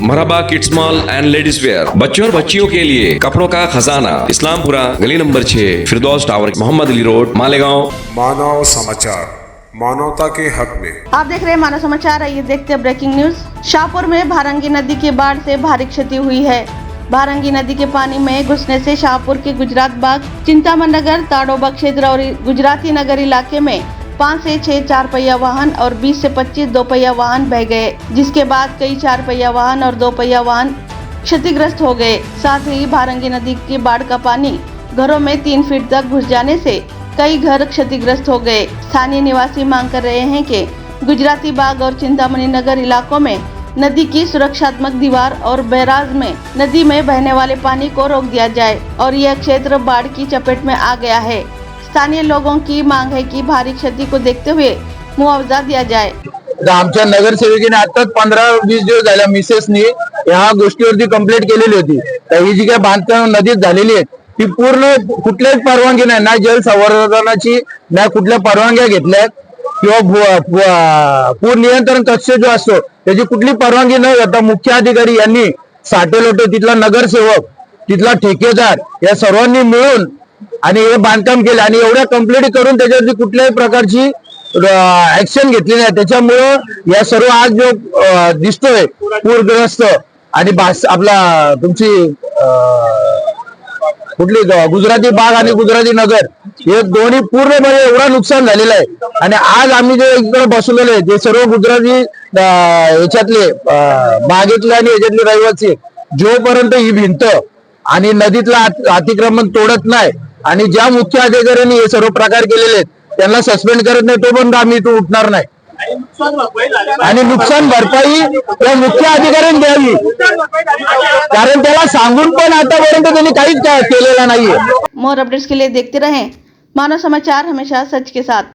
Marhaba kids mall and ladies wear, बच्चों और बच्चियों के लिए कपड़ों का खजाना, इस्लामपुरा, गली number 6, Firdaus tower, Mohammad Ali road, Malegaon. Manav Samachar, मानवता के हक में। आप देख रहे हैं मानव समाचार। आइए देखते हैं ब्रेकिंग न्यूज। शाहपुर में भारंगी नदी की बाढ़ से भारी क्षति हुई है। भारंगी नदी के पानी में घुसने से शाहपुर के गुजरात बाग, चिंतामन नगर, ताडोबा क्षेत्र और गुजराती नगर इलाके में 5 से 6 4 पहिया वाहन और 20 से 25 2 पहिया वाहन बह गए, जिसके बाद कई 4 पहिया वाहन और 2 पहिया वाहन क्षतिग्रस्त हो गए। साथ ही भारंगी नदी की बाढ़ का पानी घरों में 3 फीट तक घुस जाने से कई घर क्षतिग्रस्त हो गए। स्थानीय निवासी मांग कर रहे हैं कि गुजराती बाग और चिंतामणि नगर इलाकों में नदी की सुरक्षात्मक दीवार और बैराज में नदी में बहने वाले पानी को रोक दिया जाए और यह क्षेत्र बाढ़ की चपेट में आ गया है। स्थानीय लोगों की मांग है कि भारी क्षति को देखते हुए मुआवजा दिया जाए। आमच्या नगरसेविकेने आताच 15-20 दिवस झाल्या मिसेसनी ह्या गोष्टीवरती कंप्लेंट केलेली होती। तर ही जी काय बांधकाम नदीत झालेली आहे ती पूर्ण कुठल्याच परवानगी नाही, ना जल संवर्धनाची ना कुठल्या परवानग्या घेतल्यात किंवा पूर नियंत्रण कक्ष जो असतो त्याची कुठली परवानगी न घेता मुख्य अधिकारी यांनी साठेलोटे, तिथला नगरसेवक, तिथला ठेकेदार या सर्वांनी मिळून आणि हे बांधकाम केलं आणि एवढ्या कंप्लेंट करून त्याच्यावरती कुठल्याही प्रकारची ऍक्शन घेतली नाही। त्याच्यामुळं या सर्व आज जो दिसतोय पूरग्रस्त आणि आपला तुमची कुठली गुजराती बाग आणि गुजराती नगर हे दोन्ही पूर्णपणे एवढा नुकसान झालेलं आहे। आणि आज आम्ही जे इकडे बसलेलो आहे ते सर्व गुजराती याच्यातले बागेतले आणि याच्यातले रहिवासी जोपर्यंत ही भिंत आणि नदीतला अतिक्रमण तोडत नाही आणि ज्या मुख्य अधिकाऱ्यांनी हे सर्व प्रकार केलेले आहेत त्यांना सस्पेंड करत नाही तोपर्यंत आम्ही इथून उठणार नाही। आणि नुकसान भरपाई त्या मुख्य अधिकाऱ्यांनी द्यावी, कारण त्याला सांगून पण आतापर्यंत त्यांनी काहीच केलेलं नाहीये। मोर अपडेट्स के लिए देखते रहें मानव समाचार, हमेशा सच के साथ।